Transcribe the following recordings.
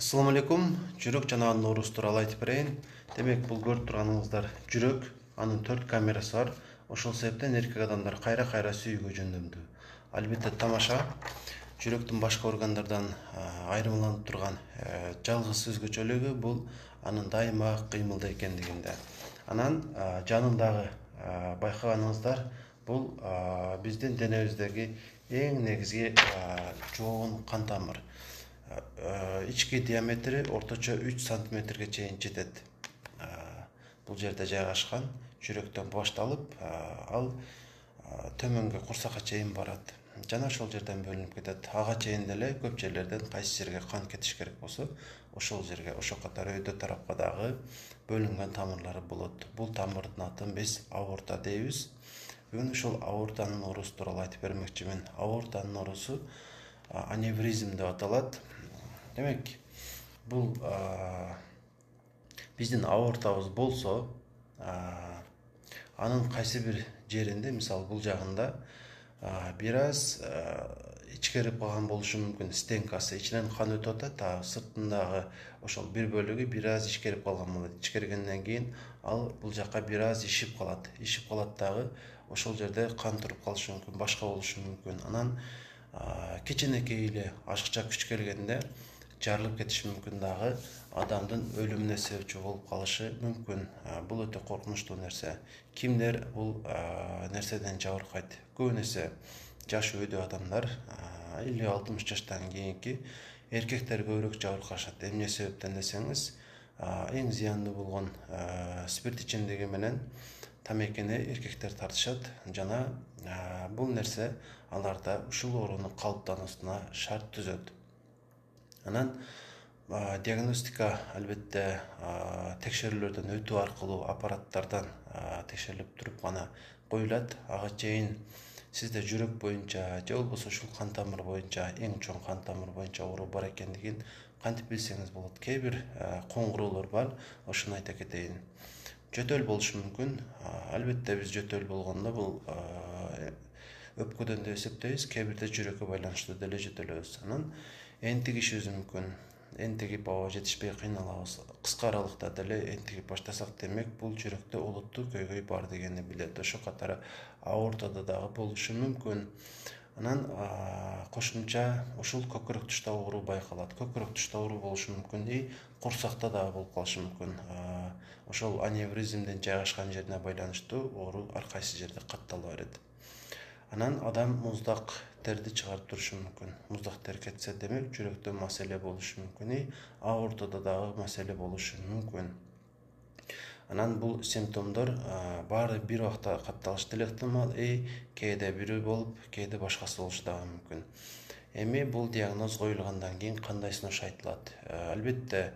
Assalamu alaikum. Жүрек жана анын оорусу тууралуу айтып берейин. Демек, бул көрүп турганыңыздар жүрөк, анын 4 камерасы бар. Ошол себептен эркек адамдар кайра-кайра сүйүүгө жөндөмдүү. Албетте тамаша жүрөктүн башка органдардан айырмаланып турган жалгыз өзгөчөлүгү бул анын дайыма кыймылда экендигинде. Анан жанындагы байкаганыңыздар бул биздин денебиздеги эң негизги чоң кан тамыр. Ички диаметри орточо 3 сантиметрге чейин жетет. Бул жерде жайгашкан, жүрөктөн башталып, ал төмөнгө курсакка чейин барат. Жана ошол жерден бөлүнүп кетет. Ага чейин деле көп жерлерден кайсы жерге кан кетиш керек болсо, ошол жерге, ошол катары өйдө тарапка дагы бөлүнгөн тамырлары болот. Бул тамырдын атын биз аорта дейбиз. Бүгүн ушул аортанын оорусу тууралуу айтып бермекчимин. Аортанын оорусу аневризм деп аталат. Демек, бул биздин аортабыз болсо, анын кайсы бир жеринде, мисалы бул жагында бир аз ичкерип калган болушу мүмкүн. Стенкасы ичинен кан өтүп атат, сыртындагы ошол бир бөлүгү бир аз ичкерип калган болот. Ичкергенден кийин ал бул жака бир аз ишип калат. Ишип калат дагы ошол жерде кан туруп калышы мүмкүн, башка болушу мүмкүн. Анан кичинекей эле ашыкча күч келгенде жарылып кетиши мүмкүн, дагы адамдын өлүмүнө себепчи болуп калышы мүмкүн. Бул өтө коркунучтуу нерсе. Кимдер бул нерседен жабыркайт? Көбүнесе жаш өйдө адамдар, 50-60 жаштан кийинки эркектер көбүрөөк жабыркашат. Эмне себептен десеңиз, эң зыяндуу болгон спирт ичимдиги менен тамекени эркектер тартышат жана бул нерсе аларда ушул оорунун калыптануусуна шарт түзөт. Анан диагностика албетте текшерүүлөрдөн өтүү аркылуу аппараттардан текшерилип туруп гана коюлат. Ага чейин сизде жүрөк боюнча же болбосо ушул кан тамыр боюнча, эң чоң кан тамыр боюнча оору бар экендигин кантип билсеңиз болот. Кээ бир коңгуроолор бар, ошону айта кетейин. Жөтөл болушу мүмкүн. Албетте биз жөтөл болгондо бул өпкөдөн деп эсептейбиз, кээ бирде жүрөккө байланыштуу деле жөтөлөбүз. Анан энтигишибиз мүмкүн. Энтигип аба жетишпей кыйналабыз. Кыска аралыкта деле энтигип баштасак, демек бул жүрөктө олуттуу көйгөй бар дегенди билет. Ошол катары аортада дагы болушу мүмкүн. Анан кошумча ушул көкүрөк тушта оору байкалат. Көкүрөк тушта оору болушу мүмкүн, курсакта дагы болуп калышы мүмкүн. Ошол аневризмдин жайгашкан жерине байланыштуу оору ар кайсы жерде каттала берет. Анан адам муздак терди чыгарып турушу мүмкүн. Муздак тер кетсе, демек жүрөктө маселе болушу мүмкүн, аортада дагы маселе болушу мүмкүн. Анан бул симптомдор баары бир убакта катталышы деле ыктымал, кээде бири болуп, кээде башкасы болушу дагы мүмкүн. Эми бул диагноз коюлгандан кийин кандай сунуш айтылат? Албетте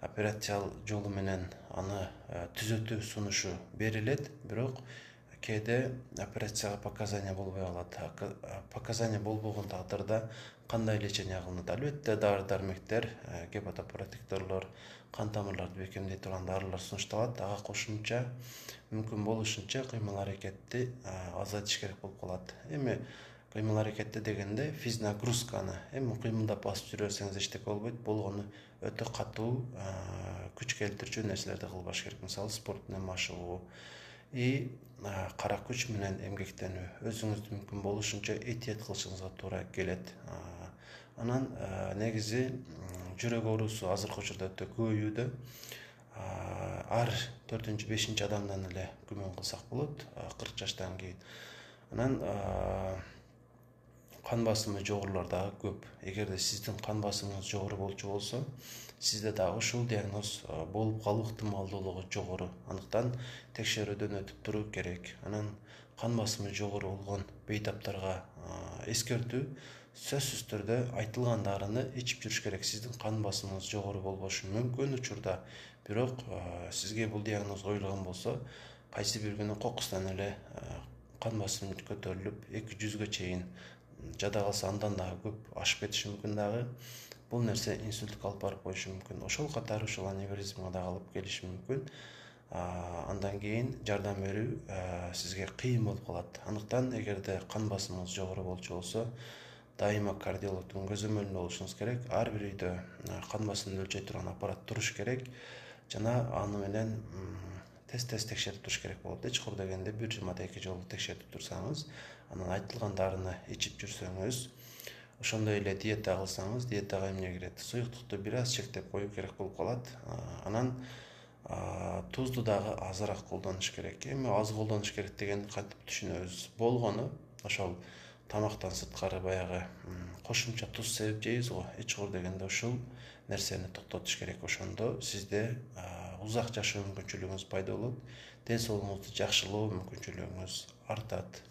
операция жолу менен аны түзөтүү сунушу берилет, бирок кээде операцияга показания болбой калат. Показания болбогон тагдырда кандай лечение кылынат? Албетте дары-дармектер, гепатопротекторлор, кан тамырларды бекемдей турган дарылар сунушталат. Ага кошумча мүмкүн болушунча кыймыл аракетти азайтыш керек болуп калат. Эми кыймыл аракетти дегенде физнагрузканы, эми кыймылдап басып жүрө берсеңиз эчтеке болбойт. Болгону өтө катуу күч келтирүүчү нерселерди кылбаш керек. Мисалы спорт менен машыгуу, кара күч менен эмгектенүү. Өзүңүздү мүмкүн болушунча этиет кылышыңызга туура келет. Анан негизи жүрөк оорусу азыркы учурда өтө көбөйүүдө. Ар 4-5 адамдан эле күмөн кылсак болот, 40 жаштан кийин. Анан кан басымы жогорулар дагы көп. Эгерде сиздин кан басымыңыз жогору болчу болсо, сизде дагы ушул диагноз болуп калуу ыктымалдуулугу жогору. Андыктан текшерүүдөн өтүп туруу керек. Анан кан басымы жогору болгон бейтаптарга эскертүү: сөзсүз түрдө айтылган дарыны ичип жүрүш керек. Сиздин кан басымыңыз жогору болбошу мүмкүн учурда, бирок сизге бул диагноз коюлган болсо, кайсы бир күнү кокусунан эле кан басымы көтөрүлүп 200-гө чейин, жада калса андан дагы көп ашып кетиши мүмкүн. Дагы бул нерсе инсультка алып барып коюшу мүмкүн. Ошол катары ушул аневризмга дагы алып келиши мүмкүн. Андан кийин жардам берүү сизге кыйын болуп калат. Андыктан эгерде кан басымыңыз жогору болчу болсо, дайыма кардиологтун көзөмөлүндө болушуңуз керек. Ар бир үйдө кан басымын өлчөй турган аппарат туруш керек жана аны менен тез текшерип туруш керек болот. Чукур дегенде 1-2 жолу текшертип турсаңыз, анан айтылган дарыны ичип жүрсөңүз, ошондой эле диета кылсаңыз, диетага эмне кирет? Суюктукту бир аз чектеп коюу керек болуп калат. Анан тузду дагы азыраак колдонуш керек. Эми аз колдонуш керек деген кантип түшүнөбүз? Болгону ошол тамактан сырткары баягы кошумча туз себип жейбиз го. Чукур дегенде ушул нерсени токтотуш керек. Ошондо сизде узак жашоо мүмкүнчүлүгүңүз пайда болот, ден соолугуңузду жакшылоо мүмкүнчүлүгүңүз артат.